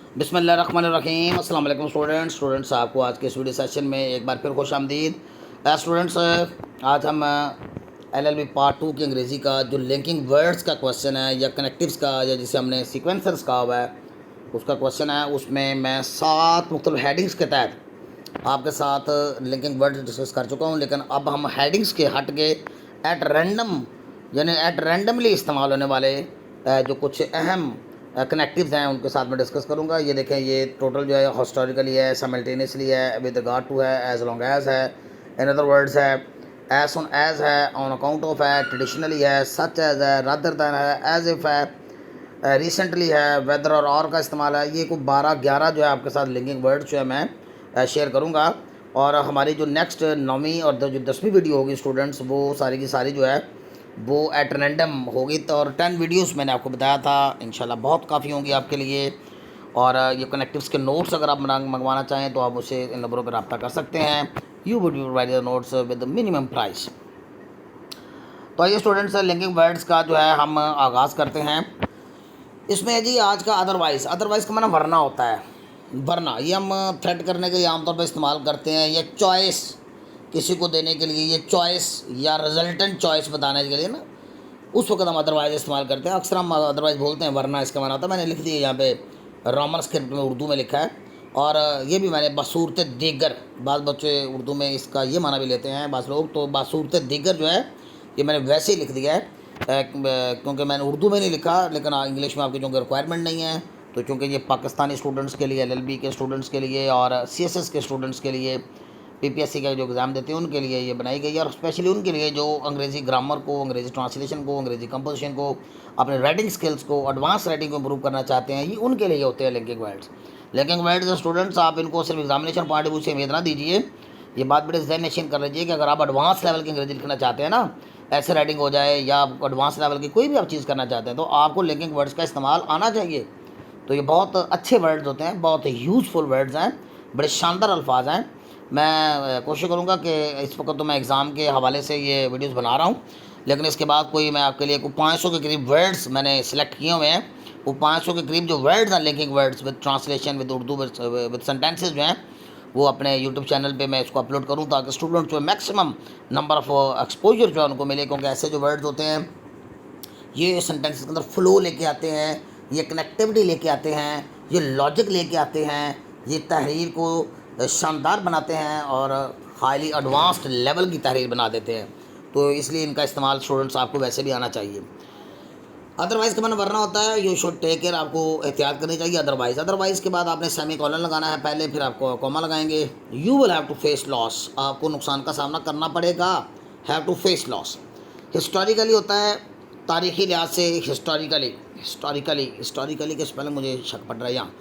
बिस्मिल्लाहिर्रहमानिर्रहीम। अस्सलाम वालेकुम स्टूडेंट्स आपको आज के इस वीडियो सेशन में एक बार फिर खुश आमदीद। स्टूडेंट्स, आज हम एलएलबी पार्ट 2 की अंग्रेज़ी का जो लिंकिंग वर्ड्स का क्वेश्चन है या कनेक्टिव्स का या जिसे हमने सीक्वेंसर्स कहा हुआ है उसका क्वेश्चन है। उसमें मैं 7 मुख्तलिफ हेडिंग्स के तहत आपके साथ लिंकिंग वर्ड्स डिस्कस कर चुका हूँ, लेकिन अब हम हेडिंग्स के हट के एट रैंडम यानी एट रैंडमली इस्तेमाल होने वाले जो कुछ अहम कनेक्टिव्स हैं उनके साथ में डिस्कस करूंगा। ये देखें, ये टोटल जो है हिस्टोरिकली है, साइमल्टेनियसली है, विद रिगार्ड टू है, एज लॉन्ग एज है, इन अदर वर्ड्स है, एज ऑन एज है, ऑन अकाउंट ऑफ है, ट्रेडिशनली है, सच एज है, रादर दैन है, एज इफ़ है, रिसेंटली है, वेदर और का इस्तेमाल है। ये कोई 12-11 जो है आपके साथ लिंकिंग वर्ड्स जो है मैं शेयर करूँगा। और हमारी जो नेक्स्ट 9वीं और जो 10वीं वीडियो होगी स्टूडेंट्स, वो सारी की सारी जो है वो एट रैंडम होगी। तो और 10 वीडियोस मैंने आपको बताया था, इंशाल्लाह बहुत काफ़ी होंगी आपके लिए। और ये कनेक्टिव्स के नोट्स अगर आप मंगवाना चाहें तो आप उसे इन नंबरों पर रब्ता कर सकते हैं। You would be provide the notes with minimum price. तो ये स्टूडेंट्स लिंकिंग वर्ड्स का जो है हम आगाज़ करते हैं। इसमें है जी आज का अदरवाइज़ का माना वरना होता है। वरना ये हम थ्रेट करने के लिए आमतौर पर इस्तेमाल करते हैं, या चॉइस किसी को देने के लिए, ये चॉइस या रिजल्टेंट चॉइस बताने के लिए ना, उस वक्त हम अदरवाइज़ इस्तेमाल करते हैं। अक्सर हम अदरवाइज़ बोलते हैं, वरना इसका माना होता है। मैंने लिख दिया यहाँ पे रोमन स्क्रिप्ट में उर्दू में लिखा है, और ये भी मैंने बसूरत दीगर, बाद बच्चे उर्दू में इसका ये माना भी लेते हैं बास लोग, तो बसूरत दीगर जो है ये मैंने वैसे ही लिख दिया है क्योंकि मैंने उर्दू में नहीं लिखा, लेकिन इंग्लिश में आपकी चूँकि रिक्वायरमेंट नहीं है, तो चूँकि ये पाकिस्तानी स्टूडेंट्स के लिए, एलएलबी के स्टूडेंट्स के लिए और सीएसएस के स्टूडेंट्स के लिए, पीपीएससी का जो एग्ज़ाम देते हैं उनके लिए ये बनाई गई है। और स्पेशली उनके लिए जो अंग्रेज़ी ग्रामर को, अंग्रेज़ी ट्रांसलेशन को, अंग्रेज़ी कंपोजिशन को, अपने राइटिंग स्किल्स को, एडवांस राइटिंग को इम्प्रूव करना चाहते हैं, ये उनके लिए होते हैं linking words. Linking words students, आप इनको सिर्फ एग्जामिनेशन पॉइंट ऑफ व्यू से उम्मीद ना दीजिए। ये बात बड़े जहन नशीन कर लीजिए कि अगर आप एडवांस लेवल की अंग्रेजी लिखना चाहते हैं ना, ऐसे राइटिंग हो जाए या एडवांस लेवल की कोई भी आप चीज़ करना चाहते हैं, तो आपको लिंकिंग वर्ड्स का इस्तेमाल आना चाहिए। तो ये बहुत अच्छे वर्ड्स होते हैं, बहुत यूज़फुल वर्ड्स हैं, बड़े शानदार अल्फाज हैं। मैं कोशिश करूँगा कि इस वक्त तो मैं एग्ज़ाम के हवाले से ये वीडियोस बना रहा हूँ, लेकिन इसके बाद कोई मैं आपके लिए कोई 500 के करीब वर्ड्स मैंने सिलेक्ट किए हुए हैं। वो 500 के करीब जो वर्ड्स हैं linking words with translation, with Urdu, with sentences जो हैं, वो अपने यूट्यूब चैनल पे मैं इसको अपलोड करूँ ताकि स्टूडेंट जो मैक्सिमम नंबर ऑफ एक्सपोजर जो है उनको मिले। क्योंकि ऐसे जो वर्ड्स होते हैं ये सेंटेंसेस के अंदर फ्लो लेके आते हैं, ये कनेक्टिविटी लेके आते हैं, ये लॉजिक लेके आते हैं, ये तहरीर को शानदार बनाते हैं और हाईली एडवांस्ड लेवल की तहरीर बना देते हैं। तो इसलिए इनका इस्तेमाल स्टूडेंट्स आपको वैसे भी आना चाहिए। अदरवाइज़ का मैंने वरना होता है, यू शुड टेक केयर, आपको एहतियात करनी चाहिए। अदरवाइज़ के बाद आपने सेमी कॉलन लगाना है पहले, फिर आपको कॉमा लगाएंगे। You will have to face loss, आपको नुकसान का सामना करना पड़ेगा। Have to face loss historically होता है, तारीख़ी लिहाज से। हिस्टोरिकली के स्पेलिंग मुझे शक पड़ रहा है यहाँ,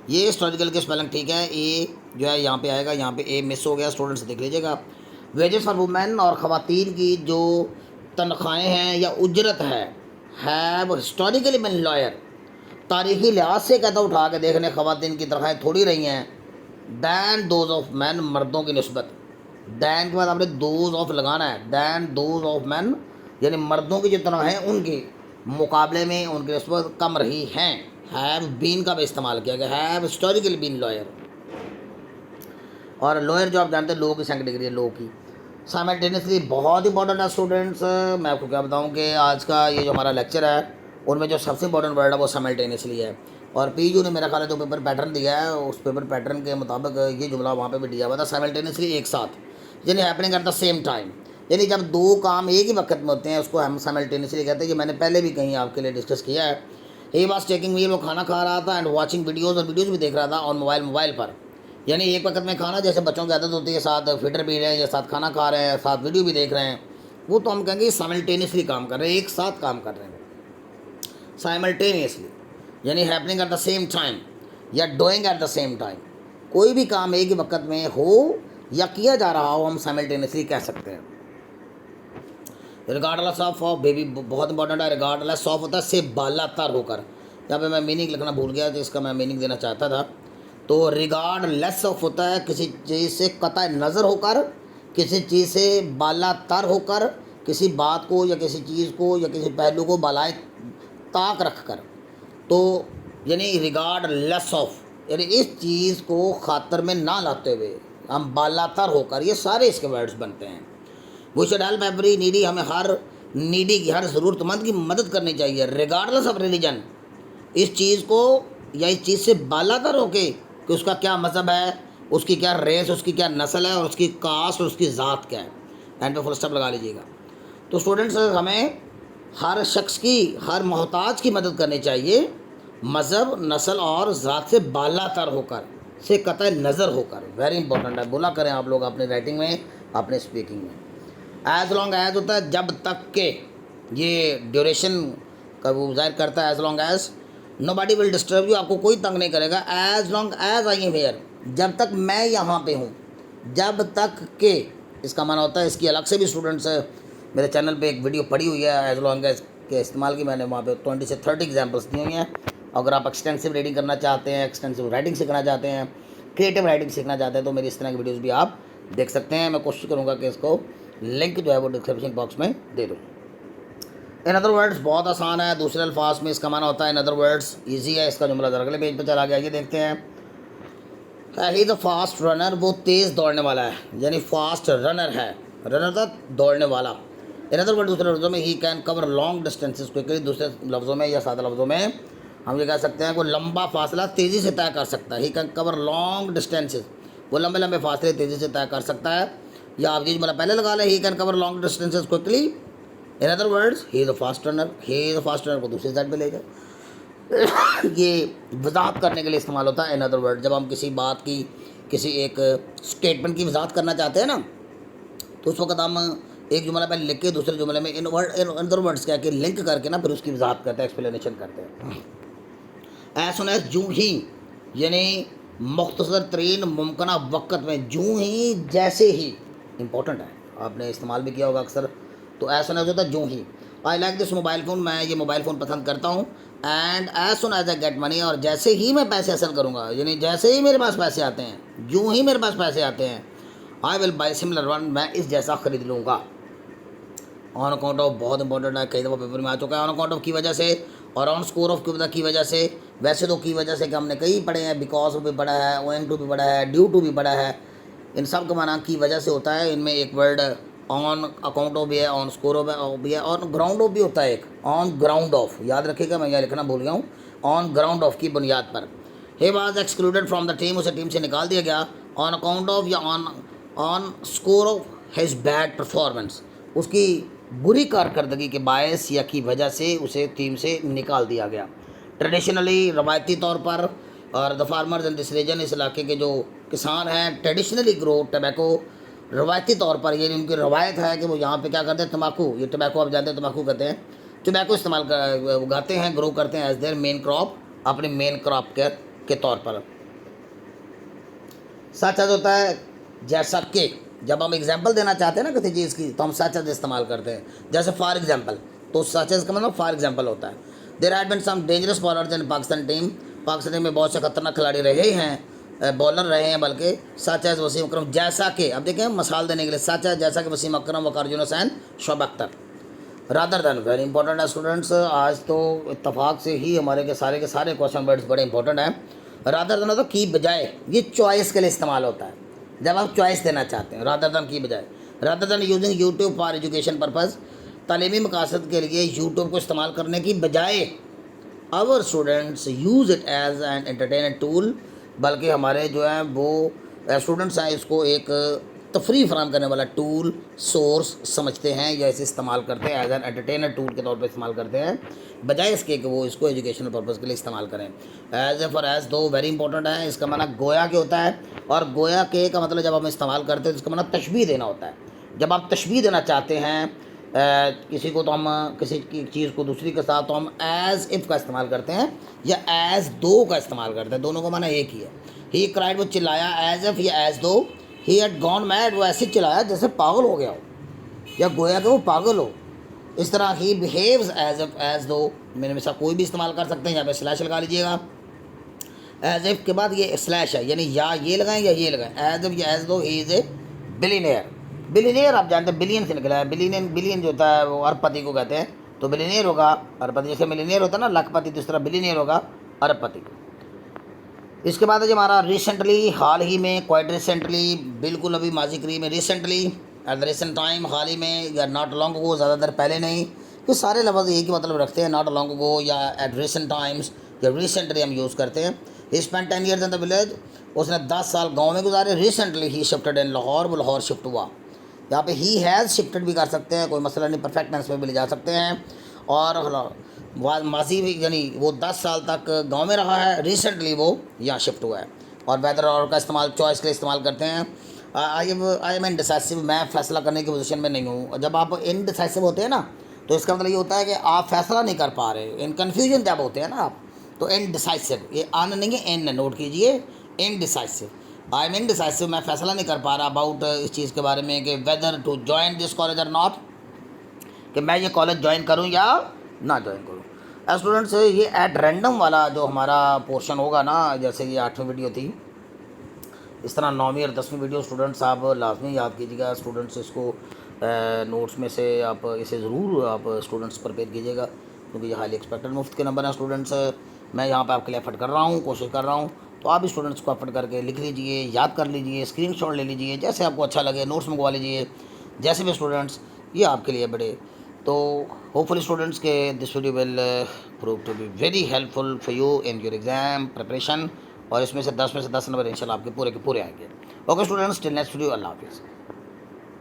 ये हिस्टोरिकल के स्पेलिंग ठीक है, ए जो है यहाँ पे आएगा, यहाँ पे ए मिस हो गया, स्टूडेंट्स देख लीजिएगा। वेजेस फॉर वुमेन, और ख़वातीन की जो तनख्वाहें हैं या उजरत हैव हिस्टोरिकली बिन लॉयर, तारीख़ी लिहाज से कहता उठा के देखने ख़वातीन की तनख्वाहें थोड़ी रही हैं दैन दोज ऑफ मैन, मर्दों की नस्बत। दैन के बाद आपने दोज ऑफ लगाना है, दैन दोज ऑफ मैन, यानी मर्दों की जो तनख्वाहें उनके मुकाबले में उनकी नस्बत कम रही हैं। हैव बीन का भी इस्तेमाल किया गया, हैव हिस्टोरिकली बीन लॉयर। और लॉयर जो आप जानते हैं, लो की सेकंड डिग्री है, लो की। साइमल्टेनियसली बहुत इंपॉर्टेंट है स्टूडेंट्स। मैं आपको क्या बताऊं कि आज का ये जो हमारा लेक्चर है उनमें जो सबसे इंपॉर्टेंट वर्ड है वो साइमल्टेनियसली है। और पीयू ने मेरा ख्याल है जो पेपर पैटर्न दिया है उस पेपर पैटर्न के मुताबिक ये जुमला वहाँ पे भी दिया हुआ था, साइमल्टेनियसली एक साथ, यानी happening at the same time, यानी जब दो काम एक ही वक्त में होते हैं उसको हम साइमल्टेनियसली कहते हैं। ये मैंने पहले भी कहीं आपके लिए डिस्कस किया है। ही वाज टेकिंग मील, वो खाना खा रहा था, एंड वॉचिंग वीडियोज़, और वीडियोज़ भी देख रहा था ऑन मोबाइल पर। यानी एक वक्त में खाना, जैसे बच्चों की आदत होती है साथ फिटर पी रहे हैं या साथ खाना खा रहे हैं, साथ वीडियो भी देख रहे हैं, वो तो हम कहेंगे साइमल्टेनियसली काम कर रहे हैं, एक साथ काम कर रहे हैं। साइमल्टेनियसली यानी happening at the same time या doing at the same time, कोई भी काम एक ही वक्त में हो या किया जा रहा हो हम साइमल्टेनियसली कह सकते हैं। रिगार्डलेस ऑफ बेबी बहुत इंपॉर्टेंट है। रिगार्डलेस ऑफ होता है से बालातर होकर, यहाँ पे मैं मीनिंग लिखना भूल गया तो इसका मैं मीनिंग देना चाहता था। तो रिगार्डलेस ऑफ होता है किसी चीज़ से कतई नज़र होकर, किसी चीज़ से बालातर होकर, किसी बात को या किसी चीज़ को या किसी पहलू को बालाए ताक रख कर। तो यानी रिगार्डलेस ऑफ यानी इस चीज़ को खातर में ना लाते हुए हम बालातर होकर, ये सारे इसके वर्ड्स बनते हैं। We should help every needy, हमें हर नीडी की, हर ज़रूरतमंद की मदद करनी चाहिए, रिगार्डलेस ऑफ रिलीजन, इस चीज़ को या इस चीज़ से बालातर होके कि उसका क्या मज़हब है, उसकी क्या रेस, उसकी क्या नस्ल है, और उसकी कास्ट और उसकी ज़ात क्या है। एंड पे फुल स्टॉप लगा लीजिएगा। तो स्टूडेंट्स, हमें हर शख्स की, हर मोहताज की मदद करनी चाहिए, मज़हब, नस्ल और ज़ात से बालातर होकर, से कतई नज़र होकर। वेरी इंपॉर्टेंट है, बोला करें आप लोग अपनी राइटिंग में, अपने स्पीकिंग में। एज लॉन्ग एज होता है जब तक के, ये ड्यूरेशन का वो जाहिर करता है। As long as nobody will disturb you, आपको कोई तंग नहीं करेगा। As long as I am here, जब तक मैं यहाँ पे हूँ। जब तक के, इसका माना होता है, इसकी अलग से भी स्टूडेंट्स मेरे चैनल पे एक वीडियो पड़ी हुई है एज लॉन्ग एज के इस्तेमाल की, मैंने वहाँ पे 20 से 30 एग्जाम्पल्स दी हुई हैं। अगर आप एक्सटेंसिव रीडिंग करना चाहते हैं, एक्सटेंसिव राइटिंग सीखना चाहते हैं, क्रिएटिव राइटिंग सीखना चाहते हैं, तो मेरी इस तरह की वीडियोज़ भी आप देख सकते हैं। मैं कोशिश करूँगा कि इसको लिंक जो है वो डिस्क्रिप्शन बॉक्स में दे दूँ। इन अदर वर्ड्स बहुत आसान है, दूसरे अल्फाज में इसका माना होता है इन अदर वर्ड्स ईजी है। इसका जुमला जरा अगले पेज पर चला गया, ये देखते हैं। He is a fast runner, वो तेज़ दौड़ने वाला है, यानी फास्ट रनर है। रनर था दौड़ने वाला। इन अदर वर्ड, दूसरे लफ्ज़ों में, he can cover long distances quickly, दूसरे लफ्ज़ों में या सादा लफ्ज़ों में हम ये कह सकते हैं कोई लंबा फासला तेज़ी से तय कर सकता है। He can cover long distances, वो लंबे लंबे फासले तेज़ी से तय कर सकता है। या आप ये जुमला पहले लगा लें, he can cover long distances quickly. In other words, he is a fast runner, he is a fast runner को दूसरी साइड पे ले जाए। ये वजाहत करने के लिए इस्तेमाल होता है इन अदर वर्ड। जब हम किसी बात की, किसी एक स्टेटमेंट की वजाहत करना चाहते हैं ना, तो उस वक्त हम एक जुमला पहले लिख के दूसरे जुमले में इन अदर वर्ड्स क्या कि लिंक करके ना फिर उसकी वजाहत करते हैं, एक्सप्लेनेशन करते हैं। एज सुन एज, जूँ ही, यानी मुख्तसर तरीन मुमकिन वक़्त में, जूँ ही, जैसे ही, इंपॉर्टेंट है, आपने इस्तेमाल भी किया होगा अक्सर। तो एज सुन एज होता है जूँ ही। I like this mobile phone, मैं ये मोबाइल फ़ोन पसंद करता हूँ। And as soon as I get money, और जैसे ही मैं पैसे हासिल करूँगा, यानी जैसे ही मेरे पास पैसे आते हैं, जूँ ही मेरे पास पैसे आते हैं। I will by similar one, मैं इस जैसा ख़रीद लूँगा। ऑन अकाउंट ऑफ बहुत इंपॉर्टेंट है, कई दफ़ा पेपर में आ चुका है। ऑन अकाउंट ऑफ की वजह से, और ऑन स्कोर ऑफ की वजह से। वैसे तो की वजह से कि हमने कई पढ़े हैं, बिकॉज भी पढ़ा है, ओइंग टू भी पढ़ा है, ड्यू टू भी पढ़ा है। इन सब का माना की वजह से होता है। इनमें एक वर्ड ऑन अकाउंट ऑफ भी है, ऑन स्कोर ऑफ भी है, ऑन ग्राउंड ऑफ भी होता है एक, ऑन ग्राउंड ऑफ, याद रखिएगा, मैं यह लिखना भूल गया हूँ। ऑन ग्राउंड ऑफ की बुनियाद पर। He was excluded from the team, उसे टीम से निकाल दिया गया। ऑन अकाउंट ऑफ या on score of his bad performance, उसकी बुरी कारकर्दगी के बायस या की वजह से उसे टीम से निकाल दिया गया। ट्रेडिशनली, रवायती तौर पर, और the farmers in this region, इस इलाके के जो किसान हैं, ट्रेडिशनली ग्रो टबैको, रवायती तौर पर, ये उनकी रवायत है कि वो यहाँ पे क्या करते हैं, तम्बाकू, ये टबैको आप जानते हैं, तम्बाकू कहते हैं, टबैको इस्तेमाल कर उगाते हैं, ग्रो करते हैं एज देयर मेन क्रॉप, अपने मेन क्रॉप के तौर पर। सच एज होता है जैसा कि, जब हम एग्जांपल देना चाहते हैं ना किसी चीज़ की, तो हम सच एज इस्तेमाल करते हैं। जैसे फॉर एग्जांपल, तो सच एज का मतलब फॉर एग्जांपल होता है। There had been some dangerous bowlers in Pakistan team, Pakistan team में बहुत से खतरनाक खिलाड़ी रहे हैं, बॉलर रहे हैं बल्कि। सच एज वसीम अकरम, जैसा कि, अब देखें मिसाल देने के लिए, सच एज जैसा कि Wasim Akram, Waqar Younis and Shoaib Akhtar. Rather than, very important है स्टूडेंट्स, आज तो इत्तफाक से ही हमारे के सारे क्वेश्चन वर्ड्स बड़े इंपॉर्टेंट हैं। रादर दैन तो की बजाय, ये चॉइस के लिए इस्तेमाल होता है, जब आप चॉइस देना चाहते हैं। रादर दैन की बजाय, rather than using YouTube for education purpose, तालीमी मकासद के लिए यूट्यूब को इस्तेमाल करने की बजाय our students use it as an entertainment tool, बल्कि हमारे जो है वो स्टूडेंट्स हैं इसको एक तफरी फराम करने वाला टूल, सोर्स समझते हैं, या इसे इस्तेमाल करते हैं एज एन एंटरटेनर टूल के तौर पे इस्तेमाल करते हैं, बजाय इसके कि वो इसको एजुकेशनल पर्पज़ के लिए इस्तेमाल करें। एज ए फॉर एज दो वेरी इंपॉर्टेंट है, इसका माना गोया के होता है, और गोया के का मतलब जब हम इस्तेमाल करते हैं तो इसका माना तशबीह देना होता है। जब आप तशबीह देना चाहते हैं किसी को, तो हम किसी की चीज़ को दूसरी के साथ, तो हम एज़ इफ़ का इस्तेमाल करते हैं, या एज़ दो का इस्तेमाल करते हैं, दोनों का माना एक ही है। ही क्राइड, वो चिल्लाया, एज इफ़ या एज़ दो, ही हैड गॉन मैड, वो ऐसे चिल्लाया जैसे पागल हो गया हो, या गोया कि वो पागल हो। इस तरह ही behaves as if as though, मेरे में से कोई भी इस्तेमाल कर सकते हैं। यहाँ पे स्लैश लगा लीजिएगा, एज इफ़ के बाद ये स्लैश है, यानी या ये लगाएं या ये लगाएं, एज इफ या एज दो he is a billionaire. Billionaire आप जानते हैं बिलियन से निकला है, बिलियन जो होता है वो अरबपति को कहते हैं, तो बिलियनियर होगा अरबपति, जैसे मिलियनियर होता है ना लाखपति, तो इस तरह बिलियनियर होगा अरबपति। इसके बाद है जो हमारा रिसेंटली, हाल ही में, क्वाइट रिसेंटली, बिल्कुल अभी माजी करीब में, recently at the recent time, हाल ही में, या नॉट लॉन्ग गो, ज़्यादा देर पहले नहीं। ये सारे लफ्ज़ एक ही मतलब रखते हैं, नॉट लॉन्ग गो या एट रिसेंट टाइम्स या रिसेंटली हम यूज़ करते हैं। He spend 10 years in the village, उसने 10 साल गाँव में गुजारे। रिसेंटली ही शिफ्टेड इन लाहौर, वो लाहौर शिफ्ट हुआ। यहाँ पे ही हैज़ शिफ्टेड भी कर सकते हैं, कोई मसला नहीं, परफेक्ट टेंस में भी ले जा सकते हैं। और माजी भी, यानी वो 10 साल तक गांव में रहा है, रिसेंटली वो यहाँ शिफ्ट हुआ है। और वेदर और का इस्तेमाल चॉइस के लिए इस्तेमाल करते हैं। आई एम इनडिसाइसिव, मैं फ़ैसला करने की पोजीशन में नहीं हूँ। जब आप इनडिसाइसिव होते हैं ना, तो इसका मतलब ये होता है कि आप फैसला नहीं कर पा रहे, इन कन्फ्यूजन जब होते हैं ना आप, तो इनडिसाइसिव, ये अन नहीं है, एन नोट कीजिए, इनडिसाइसिव। आई एम इनडिसाइसिव, मैं फ़ैसला नहीं कर पा रहा अबाउट इस चीज़ के बारे में कि whether to join this college और नॉट, कि मैं ये कॉलेज ज्वाइन करूँ या ना ज्वाइन करूँ। स्टूडेंट्स, ये एट रैंडम वाला जो हमारा पोर्शन होगा ना, जैसे ये 8वीं वीडियो थी, इस तरह 9वीं और 10वीं वीडियो स्टूडेंट्स आप लाजमी याद कीजिएगा। स्टूडेंट्स इसको नोट्स में से आप इसे ज़रूर आप स्टूडेंट्स प्रिपेयर कीजिएगा, क्योंकि ये हाईली एक्सपेक्टेड मुफ्त के नंबर हैं स्टूडेंट्स। मैं यहाँ पे आपके लिए एफर्ट कर रहा हूँ, कोशिश कर रहा हूँ, तो आप भी स्टूडेंट्स को एफर्ट करके लिख लीजिए, याद कर लीजिए, स्क्रीनशॉट ले लीजिए, जैसे आपको अच्छा लगे, नोट्स मंगवा लीजिए, जैसे भी स्टूडेंट्स, ये आपके लिए बड़े। तो होपफुली स्टूडेंट्स के this video will prove to be very helpful for you in your exam preparation, और इसमें से 10 में से 10 नंबर इंशाल्लाह आपके पूरे के पूरे आएंगे। Okay students, till next video, अल्लाह हाफिज़।